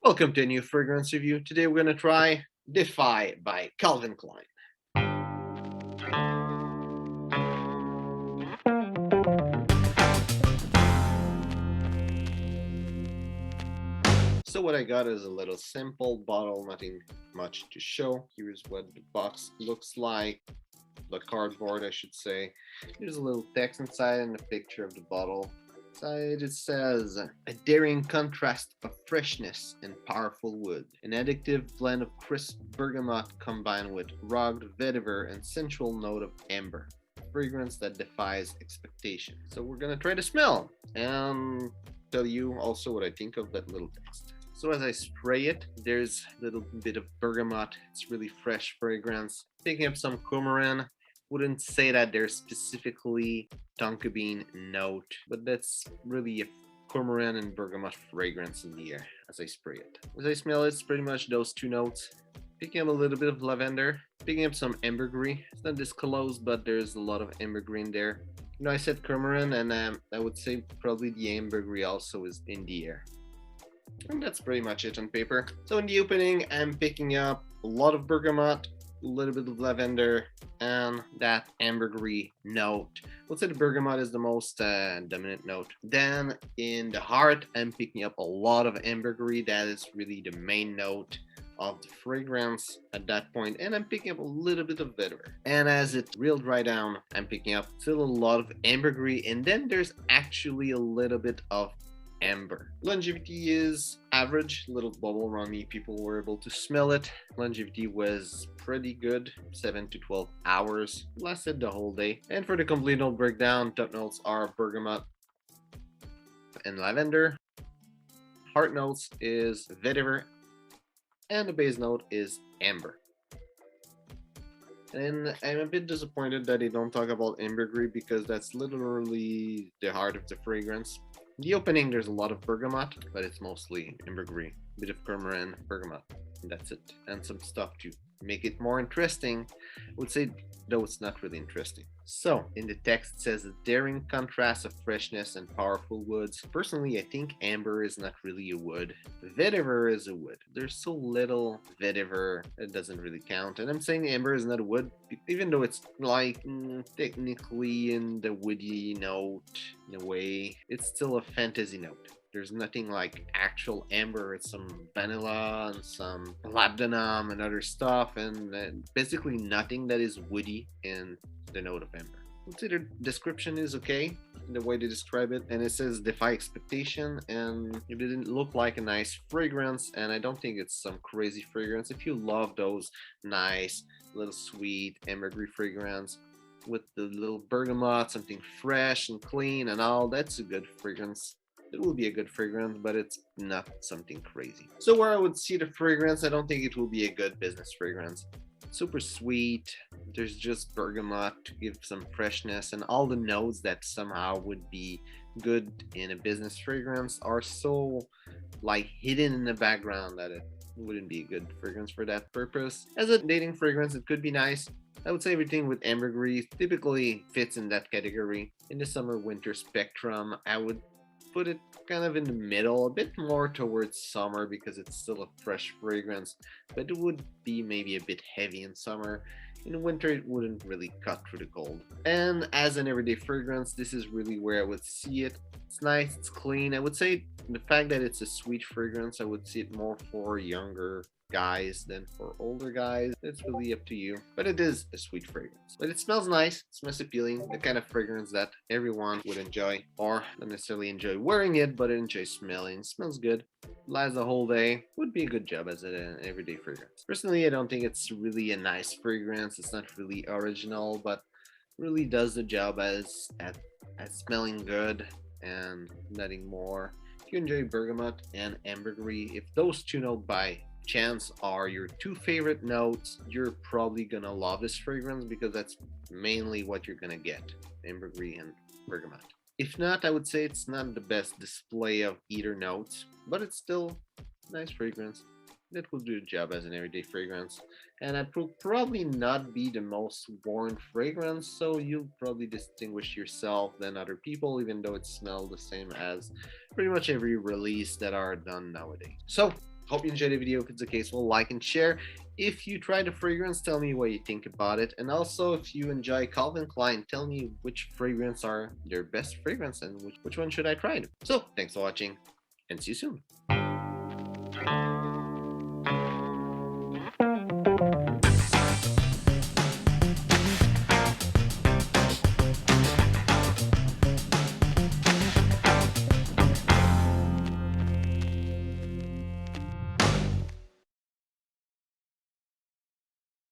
Welcome to a new fragrance review. Today we're going to try Defy by Calvin Klein. So what I got is a little simple bottle, nothing much to show. Here's what the box looks like, the cardboard I should say. Here's a little text inside and a picture of the bottle. Inside it says, a daring contrast of freshness and powerful wood. An addictive blend of crisp bergamot combined with rugged vetiver and sensual note of amber. A fragrance that defies expectation. So we're gonna try to smell and tell you also what I think of that little text. So as I spray it, there's a little bit of bergamot. It's really fresh fragrance. Picking up some coumarin. Wouldn't say that there's specifically tonka bean note, but that's really a coumarin and bergamot fragrance in the air as I spray it. As I smell it, it's pretty much those two notes. Picking up a little bit of lavender, picking up some ambergris. It's not disclosed, but there's a lot of ambergris in there. You know, I said coumarin, and I would say probably the ambergris also is in the air. And that's pretty much it on paper. So in the opening, I'm picking up a lot of bergamot, a little bit of lavender, and that ambergris note. Let's say the bergamot is the most dominant note. Then in the heart, I'm picking up a lot of ambergris. That is really the main note of the fragrance at that point, and I'm picking up a little bit of vetiver. And as it real dry down, I'm picking up still a lot of ambergris, and then there's actually a little bit of amber. Longevity is average, little bubble around me, people were able to smell it. Longevity was pretty good, 7 to 12 hours, lasted the whole day. And for the complete note breakdown, top notes are bergamot and lavender. Heart notes is vetiver, and the base note is amber. And I'm a bit disappointed that they don't talk about ambergris because that's literally the heart of the fragrance. In the opening, there's a lot of bergamot, but it's mostly ambergris, a bit of coumarin, bergamot, and that's it. And some stuff to make it more interesting. I would say, though, it's not really interesting. So, in the text, it says a daring contrast of freshness and powerful woods. Personally, I think amber is not really a wood. Vetiver is a wood. There's so little vetiver, it doesn't really count. And I'm saying amber is not a wood, even though it's like technically in the woody note, in a way, it's still a fantasy note. There's nothing like actual amber. It's some vanilla and some labdanum and other stuff, and basically nothing that is woody in the note of amber. Let's say the description is okay, the way they describe it, and it says defy expectation, and it didn't look like a nice fragrance, and I don't think it's some crazy fragrance. If you love those nice, little sweet ambergris fragrance with the little bergamot, something fresh and clean and all, that's a good fragrance. It will be a good fragrance, but it's not something crazy. So where I would see the fragrance, I don't think it will be a good business fragrance. Super sweet, there's just bergamot to give some freshness, and all the notes that somehow would be good in a business fragrance are so like hidden in the background that it wouldn't be a good fragrance for that purpose. As a dating fragrance, it could be nice. I would say everything with ambergris typically fits in that category. In the summer winter spectrum, I would put it kind of in the middle, a bit more towards summer because it's still a fresh fragrance, but it would be maybe a bit heavy in summer. In winter, it wouldn't really cut through the cold. And as an everyday fragrance, this is really where I would see it. It's nice, it's clean. I would say the fact that it's a sweet fragrance, I would see it more for younger guys than for older guys. It's really up to you, but it is a sweet fragrance. But it smells nice, it smells appealing, the kind of fragrance that everyone would enjoy, or not necessarily enjoy wearing it, but enjoy smelling. It smells good, lasts the whole day, would be a good job as an everyday fragrance. Personally, I don't think it's really a nice fragrance. It's not really original, but really does the job as at smelling good and nothing more. If you enjoy bergamot and ambergris, if those two notes by chance are your two favorite notes, you're probably gonna love this fragrance because that's mainly what you're gonna get, ambergris and bergamot. If not, I would say it's not the best display of either notes, but it's still a nice fragrance. That will do the job as an everyday fragrance, and it will probably not be the most worn fragrance, so you'll probably distinguish yourself than other people, even though it smells the same as pretty much every release that are done nowadays. So Hope you enjoyed the video. If it's the case, well, like and share. If you try the fragrance, tell me what you think about it. And also, if you enjoy Calvin Klein, tell me which fragrance are their best fragrance and which one should I try. So, thanks for watching and see you soon.